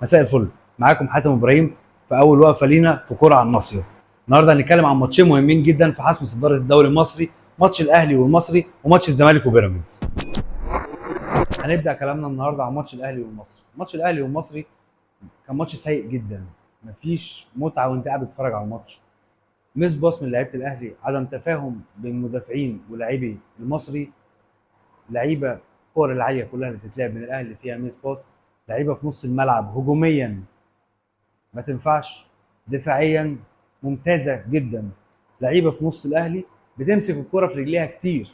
مساء الفل. معاكم حاتم ابراهيم في اول وقفه لينا في كوره على الناصيه. النهارده هنتكلم عن ماتشين مهمين جدا في حسم صداره الدوري المصري، ماتش الاهلي والمصري وماتش الزمالك وبيراميدز. هنبدا كلامنا النهارده عن ماتش الاهلي والمصري. ماتش الاهلي والمصري كان ماتش سيء جدا، مفيش متعه وانت قاعد بتتفرج على الماتش. مس باص من لعيبه الاهلي، عدم تفاهم بين المدافعين ولاعبي المصري. لعيبه الكور العاليه كلها اللي بتتلعب من الاهلي فيها مس باص. لعيبه في نص الملعب هجوميا ما تنفعش، دفاعيا ممتازه جدا. لعيبه في نص الاهلي بتمسك الكره في رجليها كتير،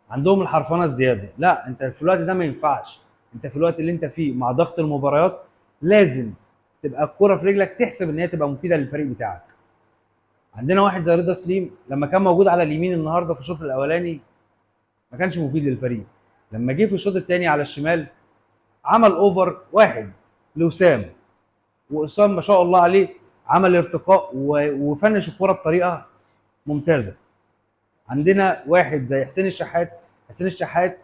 عندهم الحرفنه الزياده. لا، انت في الوقت ده ما ينفعش. انت في الوقت اللي انت فيه مع ضغط المباريات لازم تبقى الكره في رجلك، تحسب ان هي تبقى مفيده للفريق بتاعك. عندنا واحد زي رضا سليم لما كان موجود على اليمين النهارده في الشوط الاولاني ما كانش مفيد للفريق. لما جه في الشوط الثاني على الشمال عمل اوفر واحد لوسام، واسام ما شاء الله عليه عمل ارتقاء وفنش الكره بطريقه ممتازه. عندنا واحد زي حسين الشحات. حسين الشحات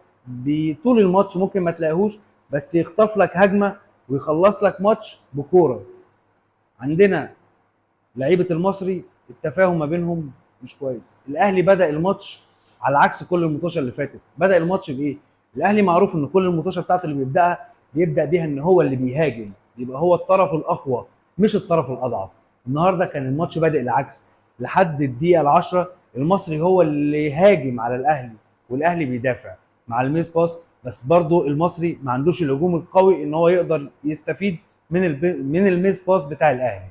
طول الماتش ممكن ما تلاقيهوش، بس يخطف لك هجمه ويخلص لك ماتش بكوره. عندنا لعيبه المصري التفاهم ما بينهم مش كويس. الاهلي بدا الماتش على عكس كل الماتشات اللي فاتت. بدا الماتش بايه؟ الاهلي معروف ان كل الماتشات بتاعته اللي بيبدا بيها ان هو اللي بيهاجم، يبقى هو الطرف الاقوى مش الطرف الاضعف. النهارده كان الماتش بادئ العكس. لحد الدقيقه ال10 المصري هو اللي هاجم على الاهلي والاهلي بيدافع مع الميس باس، بس برضه المصري ما عندوش الهجوم القوي ان هو يقدر يستفيد من الميس باس بتاع الاهلي.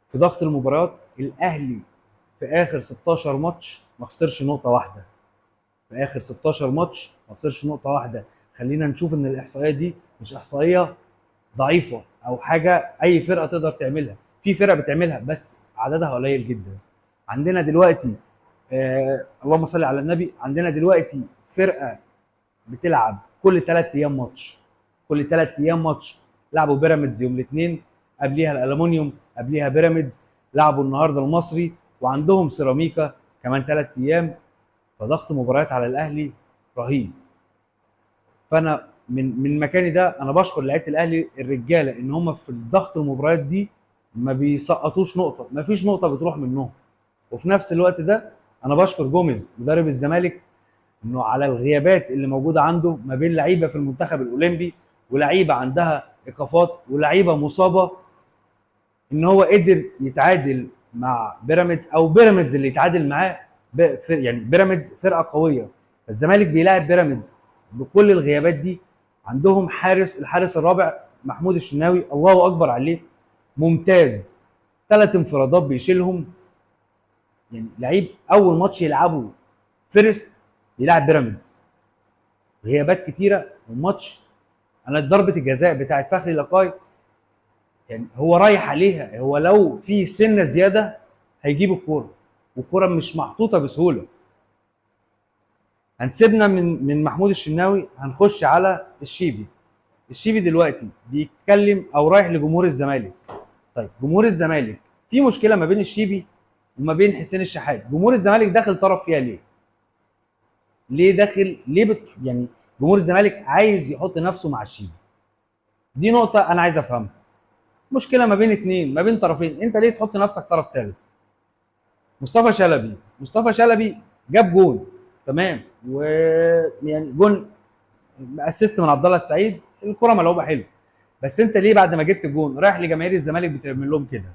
في ضغط المباريات الاهلي في اخر 16 ماتش ما خسرش نقطه واحده. في اخر 16 ماتش ما خسرش نقطه واحده. خلينا نشوف ان الاحصائيه دي مش احصائيه ضعيفه او حاجه اي فرقه تقدر تعملها. في فرق بتعملها بس عددها قليل جدا. عندنا دلوقتي اللهم صل على النبي، عندنا دلوقتي فرقه بتلعب كل 3 ايام ماتش. كل 3 ايام ماتش. لعبوا بيراميدز يوم الاثنين، قبليها الالومنيوم، قبليها بيراميدز، لعبوا النهارده المصري، وعندهم سيراميكا كمان 3 ايام. فضغط مباريات على الاهلي رهيب. فانا من مكاني ده انا بشكر لعيبه الاهلي الرجاله ان هم في الضغط المباريات دي ما بيسقطوش نقطه، ما فيش نقطه بتروح منهم. وفي نفس الوقت ده انا بشكر جوميز مدرب الزمالك انه على الغيابات اللي موجوده عنده ما بين لعيبه في المنتخب الاولمبي ولعيبه عندها ايقافات ولعيبه مصابه، ان هو قدر يتعادل مع بيراميدز، او بيراميدز اللي يتعادل معاه. يعني بيراميدز فرقه قويه. الزمالك بيلاعب بيراميدز بكل الغيابات دي. عندهم الحارس الرابع محمود الشناوي، الله اكبر عليه، ممتاز. 3 انفرادات بيشيلهم. يعني لعيب اول ماتش يلعبه فيرست يلعب بيراميدز، غيابات كتيره والماتش. انا ضربه الجزاء بتاعت فخري لقاي يعني هو رايح عليها، هو لو في سنه زياده هيجيب الكوره، والكوره مش محطوطه بسهوله. هنسيبنا من محمود الشناوي، هنخش على الشيبي. الشيبي دلوقتي بيتكلم او رايح لجمهور الزمالك. طيب جمهور الزمالك في مشكله ما بين الشيبي وما بين حسين الشحات. جمهور الزمالك داخل طرف فيها ليه؟ ليه داخل؟ يعني جمهور الزمالك عايز يحط نفسه مع الشيبي. دي نقطه انا عايز افهمها. مشكله ما بين اتنين، ما بين طرفين، انت ليه تحط نفسك طرف ثالث؟ مصطفى شلبي جاب جون تمام، ويعني جون اسيست من عبد الله السعيد، الكره ملعوبه حلو. بس انت ليه بعد ما جبت الجون رايح لجماهير الزمالك بتعمل لهم كده؟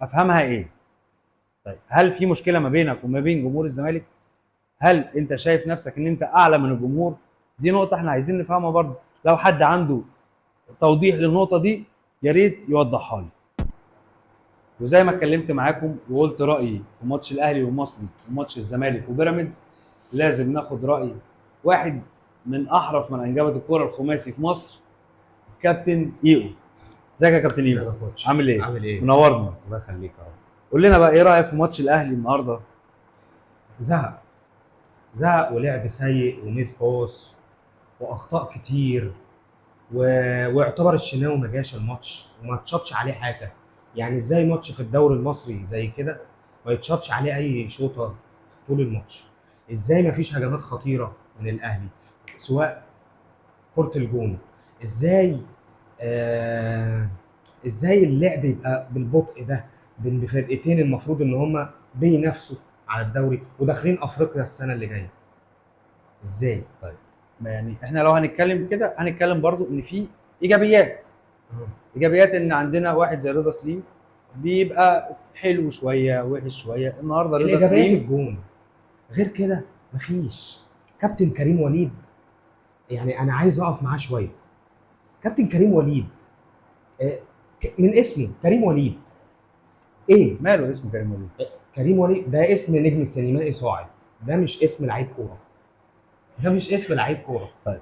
افهمها ايه؟ طيب هل في مشكله ما بينك وما بين جمهور الزمالك؟ هل انت شايف نفسك ان انت اعلى من الجمهور؟ دي نقطه احنا عايزين نفهمها برضه. لو حد عنده توضيح للنقطه دي يا ريت يوضحها لي. وزي ما اتكلمت معاكم وقلت رايي في ماتش الاهلي والمصري وماتش الزمالك وبيراميدز، لازم ناخد راي واحد من احرف من انجبت الكره الخماسي في مصر، كابتن ايهو. ازيك يا كابتن ايهو؟ عامل ايه؟ عامل ايه؟ منورنا. الله يخليك يا رب. قول لنا بقى ايه رايك في ماتش الاهلي النهارده؟ زهق ولعب سيء وميس باص واخطاء كتير ويعتبر الشناوي ما جاش الماتش وما اتشطش عليه حاجه. يعني ازاي ماتش في الدوري المصري زي كده ما يتشطش عليه اي شوطه في طول الماتش؟ ازاي ما فيش هجمات خطيره من الاهلي سواء كره الجون؟ ازاي ازاي اللعب يبقى بالبطء ده بين بفرقتين المفروض ان هم بينافسوا على الدوري وداخلين افريقيا السنه اللي جايه؟ ازاي؟ طيب، ما يعني احنا لو هنتكلم كده هنتكلم برضو ان في ايجابيات. ايجابيات ان عندنا واحد زي رضا سليم بيبقى حلو شويه وحش شويه. النهارده رضا الايجابيات سليم الجون، غير كده مفيش. كابتن كريم وليد، يعني انا عايز اقف معاه شويه. كابتن كريم وليد، آه، من اسمه كريم وليد، ايه؟ ماله اسمه كريم وليد؟ كريم وليد ده اسم نجم سينمائي صاعد، ده مش اسم لعيب كوره، ده مش اسم لعيب كوره. طيب،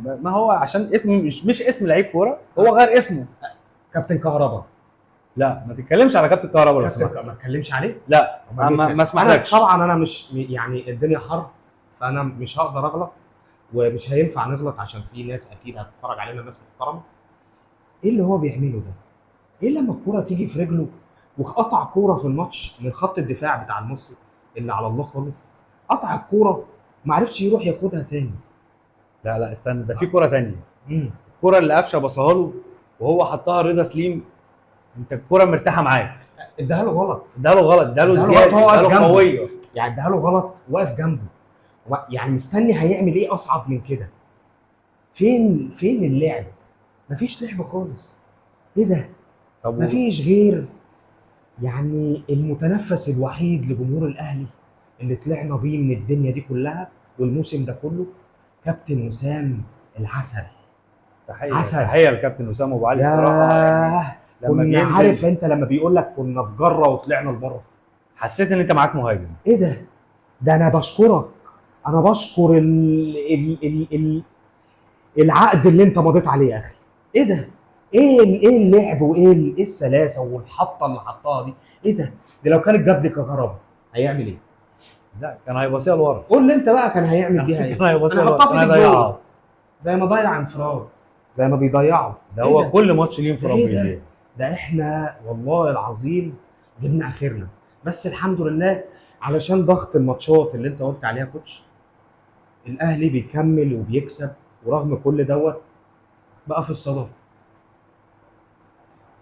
ما هو عشان اسمه مش اسم لعيب كوره هو غير اسمه. كابتن كهربا، لا، ما تتكلمش على كابتن كهربا لو سمحت. ما اتكلمش عليه. لا، أمال مين ما انا اسمحلكش. طبعا انا مش يعني الدنيا حر، فانا مش هقدر اغلط، ومش هينفع نغلط عشان في ناس اكيد هتتفرج علينا، ناس محترمه. ايه اللي هو بيعمله ده؟ ايه لما الكوره تيجي في رجله وقطع كوره في الماتش من خط الدفاع بتاع المصري اللي على الله خالص، قطع الكوره ما عرفش يروح ياخدها تاني. لا لا، استنى، ده في كوره تانية. امم الكوره اللي قفشه بصاها له وهو حطها رضا سليم، انت الكوره مرتاحه معاك. اداها له غلط. اداها له غلط، اداها له اداها له زياده، غلط وهو اداها واقف له جنبه. قويه. يعني اداها له غلط واقف جنبه، يعني مستني هيعمل ايه اصعب من كده؟ فين اللعب؟ مفيش لعب خالص. ايه ده؟ طب مفيش غير يعني المتنفس الوحيد لجمهور الاهلي اللي طلعنا بيه من الدنيا دي كلها والموسم ده كله، كابتن وسام العسل. تحيه عسل. تحيه لكابتن اسامه ابو علي الصراحه يعني. ياه، لما كنا بينزل عارف انت لما بيقول لك كنا في جره وطلعنا لبره. حسيت ان انت معاك مهاجم. ايه ده؟ ده انا بشكرك، انا بشكر العقد اللي انت مضيت عليه يا اخي. ايه ده؟ ايه اللعب ايه السلاسه والحطه اللي حطها دي؟ ايه ده؟ دي لو كانت جاب لي كهربا هيعمل ايه؟ لا، كان هيبصيها لورا. قول لي انت بقى كان هيعمل بيها ايه؟ كان هيبصيها انا لورا، هحطها كان في ايد الجول هيضيعها. زي ما ضيع انفراد، زي ما بيضيعوا. ده ايه هو ده؟ كل ماتش ليه ده انفراد ايه ده؟ بايديه. ده احنا والله العظيم جبنا اخرنا، بس الحمد لله علشان ضغط الماتشات اللي انت قلت عليها يا كوتش، الاهلي بيكمل وبيكسب، ورغم كل دوت بقى في الصداره.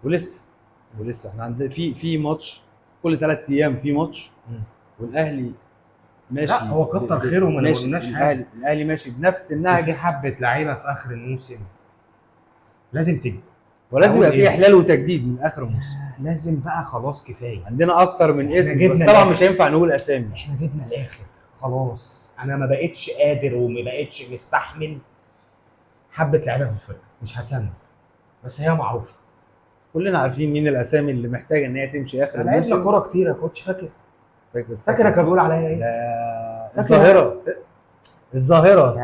ولسه احنا عندنا في ماتش كل 3 ايام في ماتش. مم. والاهلي ماشي. لا هو كتر خيره ما ماشي، قلناش حاجه، الاهلي ماشي بنفس بس النهج. في حبه لعيبه في اخر الموسم لازم تجي. ولازم أقول يبقى في إيه؟ احلال وتجديد من اخر الموسم. لازم بقى خلاص كفايه. عندنا اكتر من إحنا اسم، جبنا بس طبعا الآخر. مش هينفع نقول اسامي. احنا جبنا الاخر خلاص، انا ما بقتش قادر وما بقتش مستحمل حبه لعيبه في الفرقه، مش هسمي بس هي معروفه. كلنا عارفين مين الاسامي اللي محتاجه ان هي تمشي اخر لعبنا الموسم. كوره كتير يا كوتش، فاكر؟ فاكر فاكر كان بيقول عليا ايه؟ ده فاكر؟ الظاهره.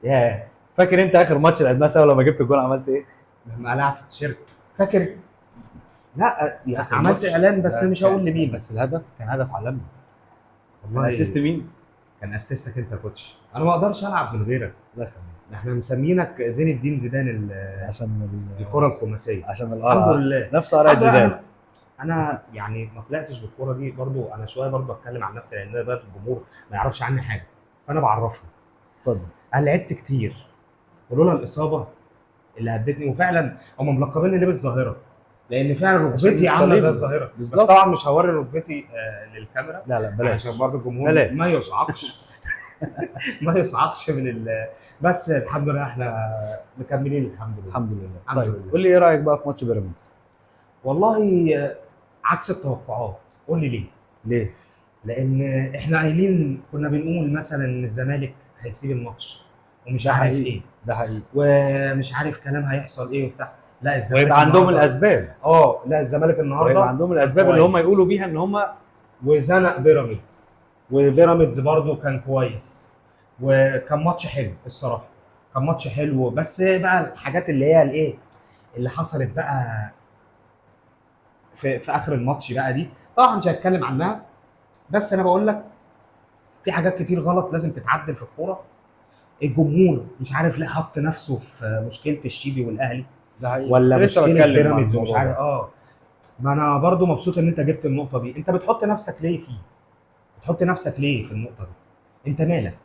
ياه فاكر انت اخر ماتش لعبناه سوا لما جبت الجول عملت ايه؟ لما قلعت التيشيرت، فاكر؟ لا يعني آخر عملت ماتش. اعلان بس ده مش هقول كان- لمين. بس الهدف كان هدف عالمي. والله اسيست مين؟ كان اسستك انت يا كوتش، انا ما اقدرش العب من غيرك. الله يخليك. احنا مسمينك زين الدين زيدان عشان الكره الخماسيه. عشان الحمد القرعه. لله. نفس قرعه الحمد لله. زيدان. انا يعني ما طلعتش بالكوره دي برضو، انا شويه برضو اتكلم عن نفسي لان بقى الجمهور ما يعرفش عني حاجه، فانا بعرفهم. اتفضل. انا لعبت كتير ولولا الاصابه اللي هدتني، وفعلا هم ملقبيني ليه بالظاهره لان فعلا عشان ركبتي عامله الصليبي. زي الظاهره. بس بالظبط. طبعا مش هوري ركبتي للكاميرا لا لا، بلاش. عشان برضو الجمهور بلاش. ما يصعقش. ما يصعقش من بس الحمد لله احنا مكملين الحمد لله. الحمد لله. الحمد طيب لله. قول لي ايه رايك بقى في ماتش بيراميدز؟ والله عكس التوقعات. قول لي ليه؟ ليه؟ لان احنا قايلين كنا بنقول مثلا ان الزمالك هيسيب الماتش ومش ده عارف حقيقي. ايه، ده حقيقي. ومش عارف كلام هيحصل ايه وبتاع. لا الزمالك ويبقى عندهم النهاردة- الاسباب. لا الزمالك النهارده ويبقى عندهم الاسباب اللي هم كويس. يقولوا بيها ان هم وزنق بيراميدز، وبيراميدز برضو كان كويس، وكان ماتش حلو الصراحه، كان ماتش حلو. بس بقى الحاجات اللي هي الايه اللي حصلت بقى في اخر الماتش بقى دي طبعا مش هتكلم عنها، بس انا بقول لك في حاجات كتير غلط لازم تتعدل في الكوره. الجمهور مش عارف ليه حط نفسه في مشكله الشيبي والاهلي، ده حقيقي. ولا كنت لسه مشكله بتكلم عن بيراميدز ومش الموضوع عارف. ده. ما انا برضو مبسوط ان انت جبت النقطه دي. انت بتحط نفسك ليه فيه؟ بتحط نفسك ليه في النقطه دي؟ انت مالك؟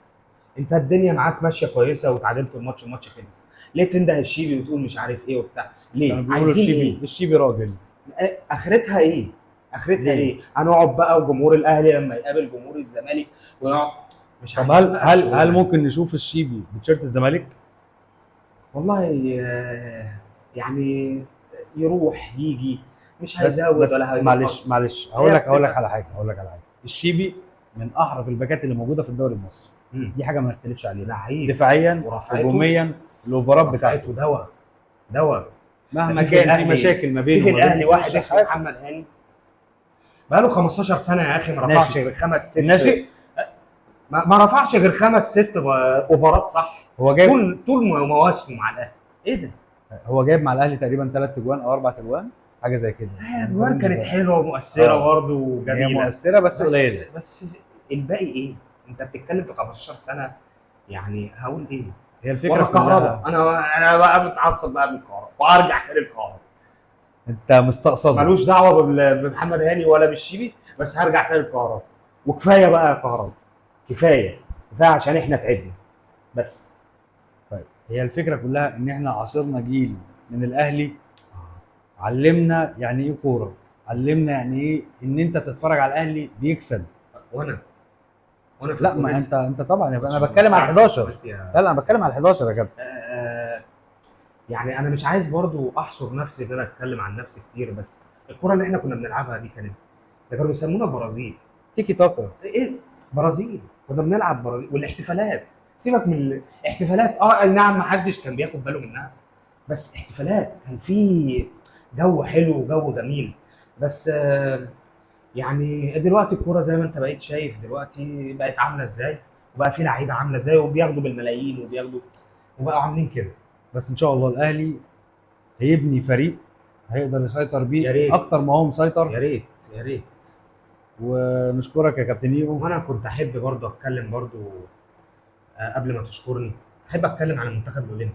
انت الدنيا معاك ماشيه كويسه وتعادلت الماتش والماتش خلص، ليه تنده الشيبي وتقول مش عارف ايه وبتاع؟ ليه؟ كانوا بيقولوا عايزين الشيبي ايه؟ الشيبي راجل. اخرتها ايه؟ اخرتها ليه؟ ايه؟ هنقعد بقى وجمهور الاهلي لما يقابل جمهور الزمالك ويقعد، مش طب عايزين هل بقى هل هل الشغل. ممكن نشوف الشيبي بتيشيرت الزمالك؟ والله يعني يروح يجي، مش بس هيزود بس ولا معلش هينقص. معلش، هي هقول لك بتبقى على حاجه، الشيبي من احرف الباكات اللي موجوده في الدوري المصري، مم. دي حاجه ما نختلفش عليها. لعيب، دفاعيا، ورفعته، هجوميا، الاوفرات بتاعته، رفعته دواء دواء. ده مهما في كان في الاهلي، مشاكل ما في بينه وما بين الاهلي حسين واحد اسمه الشحات. محمد هاني بقاله 15 سنه يا اخي ما رفعش ناشئ غير خمس ست، ناشئ. ما رفعش غير خمس ست اوفرات صح، هو جايب طول مواسمه مع الاهلي. ايه ده؟ هو جايب مع الاهلي تقريبا 3 اجوان او 4 اجوان، حاجه زي كده. اجوان كانت ده. حلوه ومؤثره اه برضه هي وجميله، مؤثره بس قليله. بس الباقي ايه؟ انت بتتكلم في 15 سنه، يعني هقول ايه؟ هي الفكره وانا كهرباء، كلها انا بقى متعصب بقى من الكهرباء وارجع تاني الكهرباء. انت مستقصده. ملوش دعوه بمحمد هاني ولا بالشيبي، بس هرجع تاني الكهرباء. وكفايه بقى يا كهرباء، كفايه كفايه عشان احنا تعبنا بس. طيب هي الفكره كلها ان احنا عاصرنا جيل من الاهلي، علمنا يعني ايه كوره، علمنا يعني ايه ان انت تتفرج على الاهلي بيكسب. وانا في لا ما الخماسي انت طبعا ما انا شاء بتكلم الله على في 11. الخماسي لا انا بتكلم على 11 يا كابتن. يعني انا مش عايز برضو احصر نفسي ان انا اتكلم عن نفسي كتير، بس الكره اللي احنا كنا بنلعبها دي كانت، ده كانوا بيسمونا برازيل. تيكي تاكا. ايه برازيل؟ كنا بنلعب برازيل. والاحتفالات، سيبك من الاحتفالات، اي نعم ما حدش كان بياخد باله منها، بس احتفالات كان في جو حلو وجو جميل. بس يعني دلوقتي الكوره زي ما انت بقيت شايف دلوقتي بقت عامله ازاي، وبقى في لعيبه عامله ازاي وبياخدوا بالملايين وبياخدوا، وبقوا عاملين كده. بس ان شاء الله الاهلي هيبني فريق هيقدر يسيطر يا بيه ريت، اكتر ما هو يا مسيطر. ريت، يا ريت. ونشكرك يا كابتن ايهو. وانا كنت احب برضه اتكلم برضه قبل ما تشكرني، احب اتكلم عن المنتخب الاولمبي.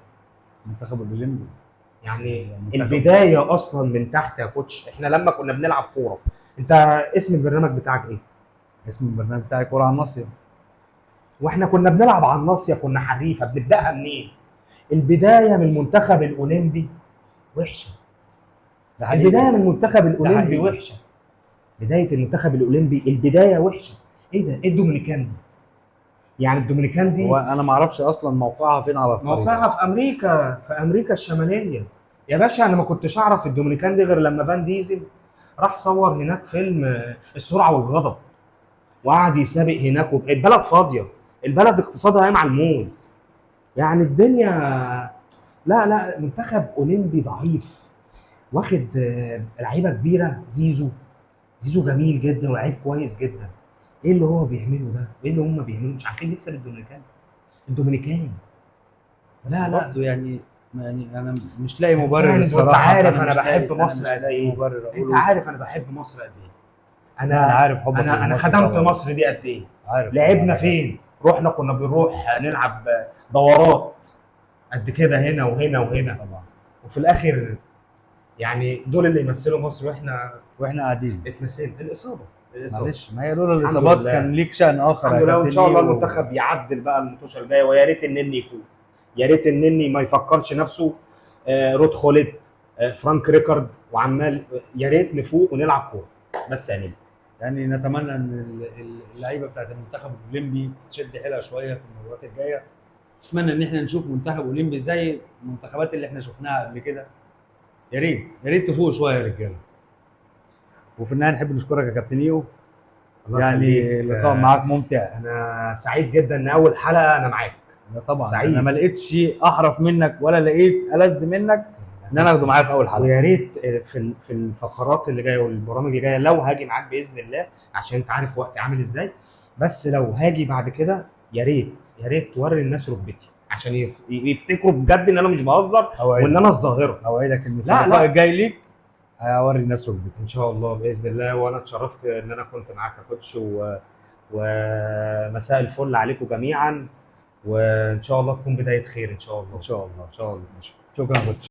منتخب الاولمبي يعني المنتخب. البدايه اصلا من تحت يا كوتش. احنا لما كنا بنلعب كوره، انت اسم البرنامج بتاعك ايه؟ اسم البرنامج بتاعي كوره على الناصيه. واحنا كنا بنلعب على الناصيه، كنا حريفه. بنبداها منين؟ البدايه من المنتخب الاولمبي وحشه. ده حقيقي. البدايه من المنتخب ده الاولمبي حقيقي. وحشه. بدايه المنتخب الاولمبي البدايه وحشه. ايه ده؟ ايه الدومينيكان دي؟ يعني الدومينيكان هو دي انا ما اعرفش اصلا موقعها فين على الخريطه. موقعها في امريكا، في امريكا الشماليه. يا باشا انا ما كنتش اعرف الدومينيكان دي غير لما فان ديزل راح صور هناك فيلم السرعه والغضب، وقعد يسابق هناك. البلد فاضيه، البلد اقتصادها قايم على الموز. يعني الدنيا، لا منتخب اولمبي ضعيف، واخد لعيبه كبيره. زيزو جميل جدا ولاعيب كويس جدا. ايه اللي هو بيعمله ده؟ ايه اللي هم بيعملوه؟ مش عارفين نكسب الدومينيكان. بس لا برضه يعني انا مش لاقي مبرر ساند، وانت الصراحه. عارف أنا انا مش بحب لاقي- مصر أنا مش قد لاقي ايه. مبرر انت اقوله. عارف انا بحب مصر قد ايه. انا عارف حبك انا لمصر خدمت طبعاً. مصر دي قد ايه. عارف لعبنا طبعاً. فين؟ رحنا كنا بنروح نلعب دورات قد كده هنا وهنا وهنا، طبعا. وفي الاخر يعني دول اللي يمثلوا مصر واحنا قاعدين. اتنسينا. الاصابه معلش ما هي لولا الحمد الاصابات لله. كان ليك شأن اخر الحمد يا لله، وان كابتن شاء الله إيهو. المنتخب يعدل بقى الماتش الجايه، ويا ريت النني يفوق. يا ريت النني ما يفكرش نفسه رود خوليت، فرانك ريكارد وعمال. يا ريت نفوق ونلعب كوره بس يعني. يعني نتمنى ان اللعيبه بتاعت المنتخب الاولمبي تشد حيلها شويه في المباريات الجايه. اتمنى ان احنا نشوف منتخب اولمبي زي المنتخبات اللي احنا شفناها قبل كده. يا ريت تفوقوا شويه يا رجاله. وفي النهايه نحب نشكرك يا كابتن ايهو. الله يعني يخليك. اللقاء معاك ممتع. انا سعيد جدا ان اول حلقه انا معاك. لا طبعا سعيد. انا ما لقيتش احرف منك ولا لقيت ألذ منك ان انا اخده معايا في اول حلقه. ويا ريت في الفقرات اللي جايه والبرامج اللي جايه لو هاجي معاك باذن الله، عشان انت عارف وقتي عامل ازاي. بس لو هاجي بعد كده يا ريت توري الناس ركبتي، عشان يفتكروا بجد ان انا مش بهزر وان انا الظاهره. اوعدك ان في لا، اللقاء لا. الجاي ليك هوري الناس ركبتي. ان شاء الله باذن الله. وانا اتشرفت ان انا كنت معاك يا كوتش، ومساء الفل عليكم جميعا، وان شاء الله تكون بدايه خير ان شاء الله. ان شاء الله. ان شاء الله. شكرا يا كوتش.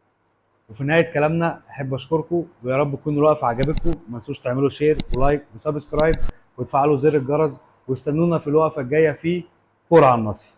وفي نهايه كلامنا احب اشكركم ويا رب تكون الوقفه عجبتكم. ما تنسوش تعملوا شير ولايك وسبسكرايب وتفعلوا زر الجرس، واستنونا في الوقفه الجايه في كوره على الناصيه.